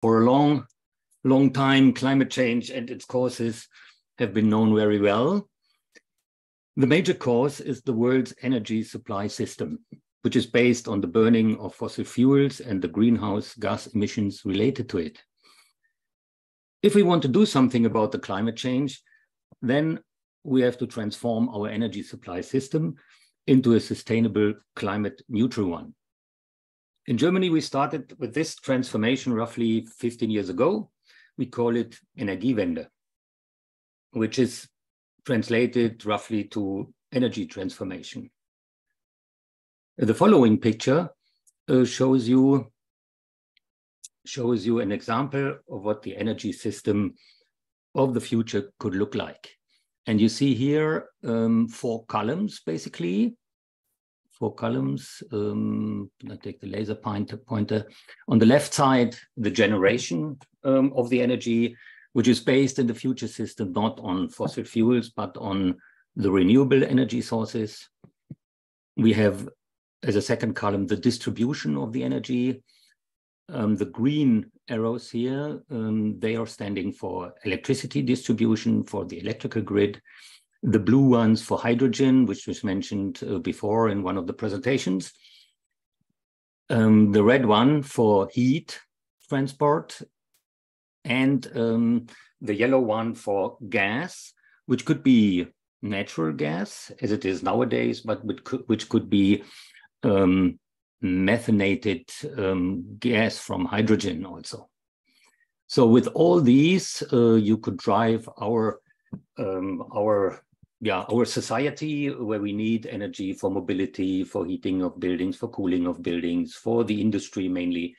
For a long time, climate change and its causes have been known very well. The major cause is the world's energy supply system, which is based on the burning of fossil fuels and the greenhouse gas emissions related to it. If we want to do something about the climate change, then we have to transform our energy supply system into a sustainable climate neutral one. In Germany, we started with this transformation roughly 15 years ago. We call it Energiewende, which is translated roughly to energy transformation. The following picture shows you an example of what the energy system of the future could look like. And you see here 4 columns, basically. 4 columns. I take the laser pointer. On the left side, the generation of the energy, which is based in the future system not on fossil fuels, but on the renewable energy sources. We have, as a second column, the distribution of the energy. The green arrows here, they are standing for electricity distribution for the electrical grid. The blue ones for hydrogen, which was mentioned before in one of the presentations. The red one for heat transport, and the yellow one for gas, which could be natural gas, as it is nowadays, but which could be methanated gas from hydrogen also. So with all these, you could drive our society, where we need energy for mobility, for heating of buildings, for cooling of buildings, for the industry mainly.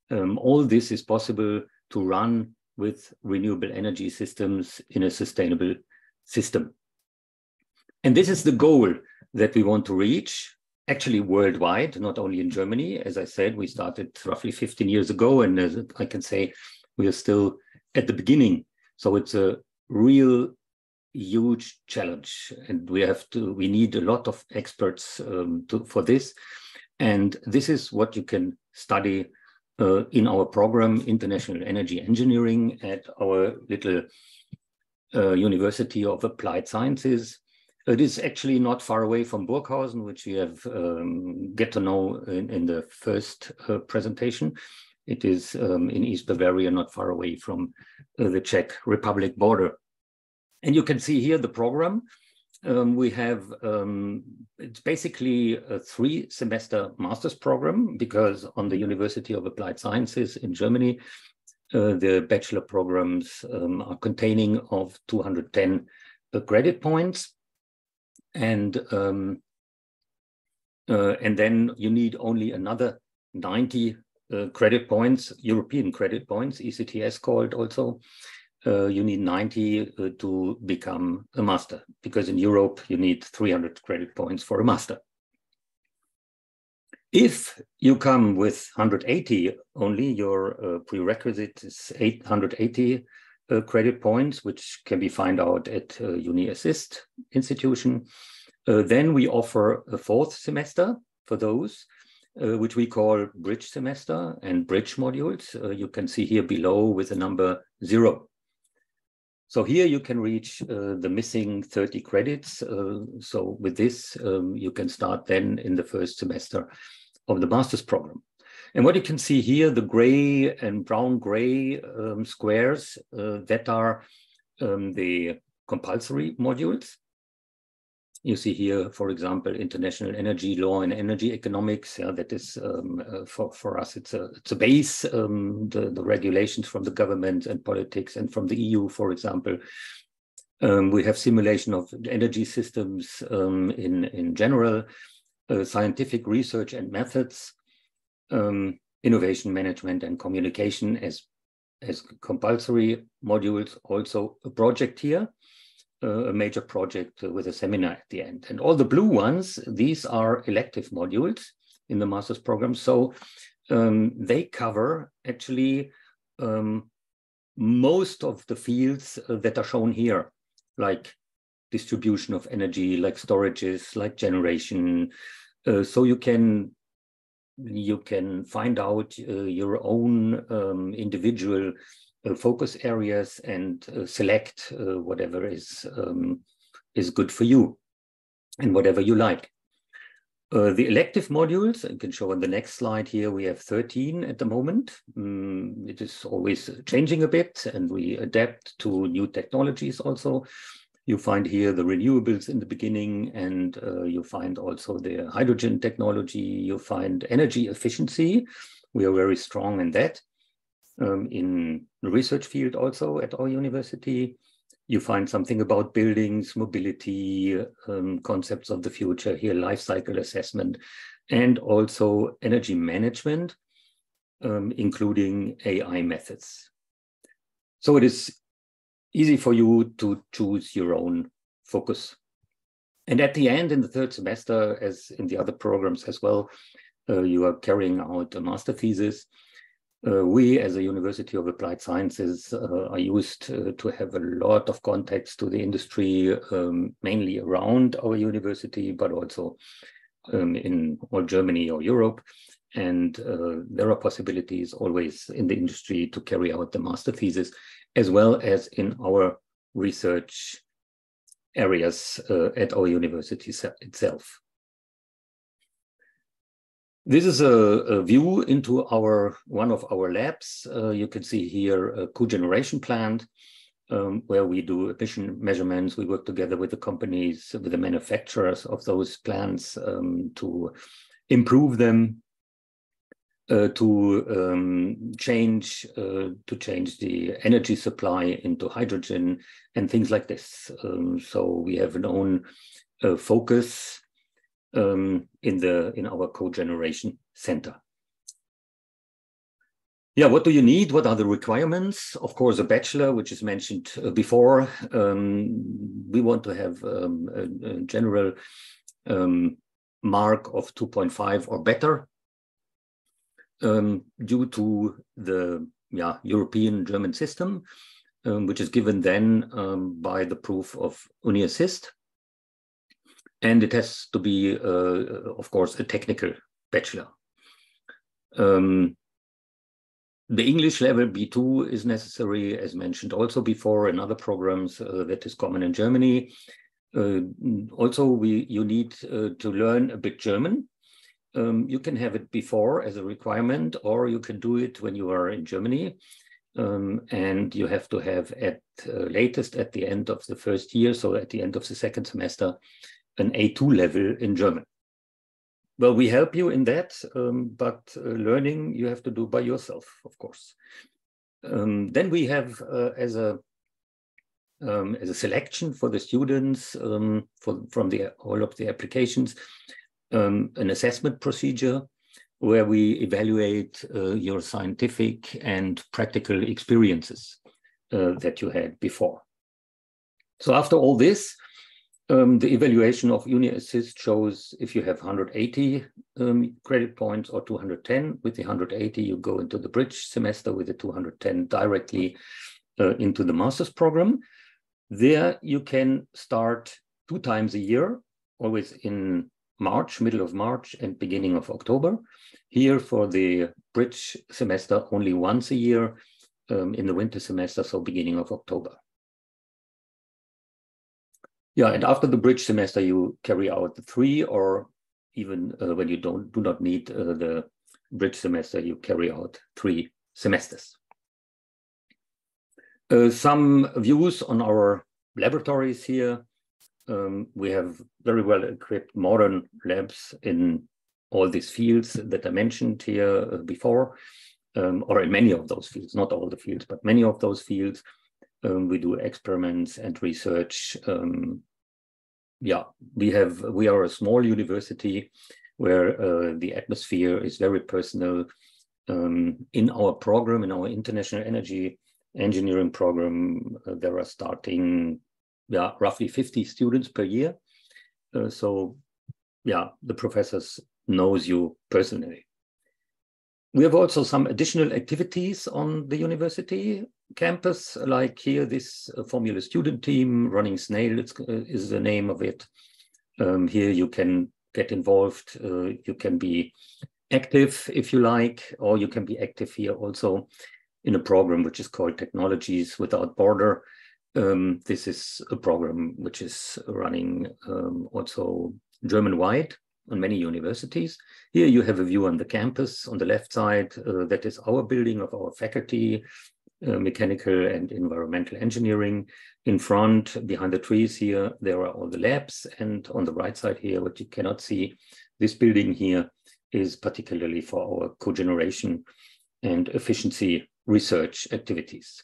All this is possible to run with renewable energy systems in a sustainable system. And this is the goal that we want to reach, actually worldwide, not only in Germany. As I said, we started roughly 15 years ago, and as I can say, we are still at the beginning. So it's a real huge challenge, and we need a lot of experts for this. And this is what you can study in our program, International Energy Engineering, at our little University of Applied Sciences. It is actually not far away from Burghausen, which we have get to know in the first presentation. It is in East Bavaria, not far away from the Czech Republic border. And you can see here the program. We have, it's basically a 3-semester master's program, because on the University of Applied Sciences in Germany, the bachelor programs are containing of 210 credit points. And then you need only another 90 credit points, European credit points, ECTS called also. You need 90 to become a master, because in Europe you need 300 credit points for a master. If you come with 180 only, your prerequisite is 880 credit points, which can be found out at UniAssist institution. Then we offer a 4th semester for those, which we call bridge semester and bridge modules. You can see here below with the number 0. So here you can reach the missing 30 credits. So with this, you can start then in the first semester of the master's program. And what you can see here, the gray and brown-gray squares, that are the compulsory modules. You see here, for example, international energy law and energy economics. That is, for us, it's a base, the regulations from the government and politics and from the EU, for example. We have simulation of energy systems in general, scientific research and methods, innovation management and communication as compulsory modules. Also a project here, a major project with a seminar at the end. And all the blue ones, these are elective modules in the master's program. So they cover actually most of the fields that are shown here, like distribution of energy, like storages, like generation. So you can you can find out your own individual focus areas and select whatever is good for you and whatever you like. The elective modules, I can show on the next slide here, we have 13 at the moment. It is always changing a bit, and we adapt to new technologies also. You find here the renewables in the beginning, and you find also the hydrogen technology. You find energy efficiency. We are very strong in that. In the research field also at our university. You find something about buildings, mobility, concepts of the future here, life cycle assessment, and also energy management, including AI methods. So it is easy for you to choose your own focus. And at the end, in the third semester, as in the other programs as well, you are carrying out a master thesis. We, as a University of Applied Sciences, are used to have a lot of contacts to the industry, mainly around our university, but also in all Germany or Europe. And there are possibilities always in the industry to carry out the master thesis, as well as in our research areas at our university itself. This is a view into one of our labs. You can see here a cogeneration plant where we do emission measurements. We work together with the companies, with the manufacturers of those plants to improve them, to change the energy supply into hydrogen and things like this. So we have an own focus in our cogeneration center. Yeah, what do you need? What are the requirements? Of course, a bachelor, which is mentioned before. We want to have a general mark of 2.5 or better due to the European German system, which is given then by the proof of Uni Assist. And it has to be, of course, a technical bachelor. The English level B2 is necessary, as mentioned also before in other programs that is common in Germany. Also, you need to learn a bit German. You can have it before as a requirement, or you can do it when you are in Germany. And you have to have at latest at the end of the first year, so at the end of the second semester, an A2 level in German. Well, we help you in that, but learning you have to do by yourself, of course. Then we have as a selection for the students from all of the applications, an assessment procedure where we evaluate your scientific and practical experiences that you had before. So after all this, the evaluation of Uni Assist shows if you have 180 credit points or 210. With the 180, you go into the bridge semester. With the 210, directly into the master's program. There you can start 2 times a year, always in March, middle of March and beginning of October. Here for the bridge semester, only once a year in the winter semester, so beginning of October. Yeah, and after the bridge semester, you carry out the 3, or even when you do not need the bridge semester, you carry out 3 semesters. Some views on our laboratories here. We have very well equipped modern labs in all these fields that I mentioned here before, or in many of those fields, not all the fields, but many of those fields. We do experiments and research. We are a small university where the atmosphere is very personal. In our program, in our international energy engineering program, there are starting roughly 50 students per year. So the professors knows you personally. We have also some additional activities on the university campus, like here, this Formula student team, Running Snail is the name of it. Here you can get involved. You can be active, if you like, or you can be active here also in a program which is called Technologies Without Border. This is a program which is running also German-wide on many universities. Here you have a view on the campus. On the left side, that is our building of our faculty, mechanical and environmental engineering. In front, behind the trees here, there are all the labs. And on the right side here, what you cannot see, this building here is particularly for our cogeneration and efficiency research activities.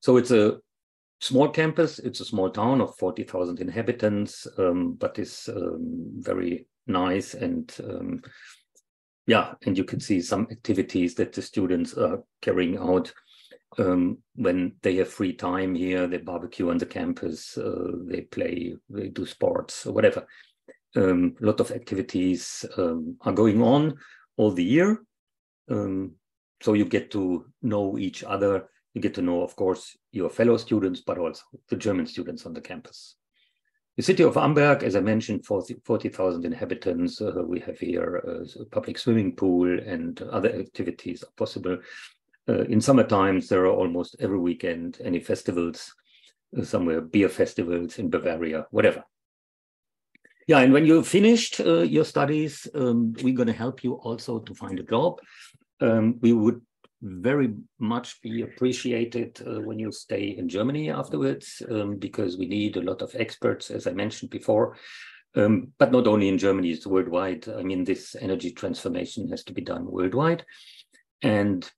So it's a small campus, it's a small town of 40,000 inhabitants, but is very nice, and yeah, and you can see some activities that the students are carrying out when they have free time here. They barbecue on the campus, they play, they do sports, or whatever. A lot of activities are going on all the year. So you get to know each other. You get to know, of course, your fellow students, but also the German students on the campus. The city of Amberg, as I mentioned, 40,000 inhabitants. We have here a public swimming pool, and other activities are possible. In summer times, there are almost every weekend any festivals, somewhere beer festivals in Bavaria, whatever. Yeah, and when you finished your studies, we're going to help you also to find a job. We would very much be appreciated when you stay in Germany afterwards, because we need a lot of experts, as I mentioned before, but not only in Germany, it's worldwide. I mean, this energy transformation has to be done worldwide. And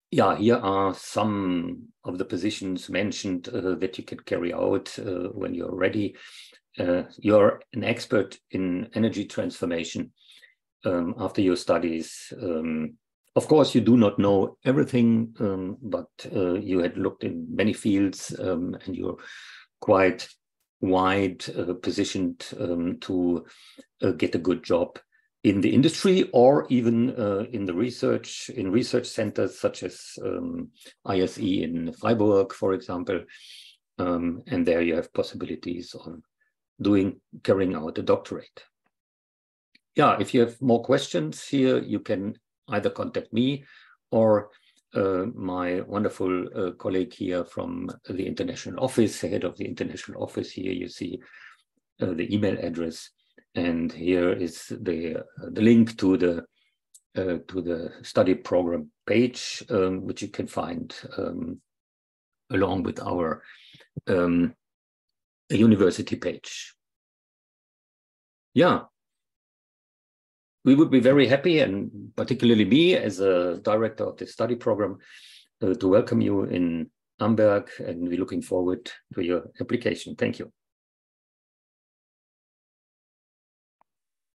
yeah, here are some of the positions mentioned that you can carry out when you're ready. You're an expert in energy transformation after your studies. Of course, you do not know everything, but you had looked in many fields, and you're quite wide positioned to get a good job in the industry, or even in the research centers such as ISE in Freiburg, for example. And there you have possibilities on carrying out a doctorate. Yeah, if you have more questions here, you can either contact me or my wonderful colleague here from the international office, the head of the international office. Here you see the email address, and here is the link to the study program page, which you can find along with our university page. Yeah. We would be very happy, and particularly me as a director of the study program, to welcome you in Amberg, and we're looking forward to your application. Thank you.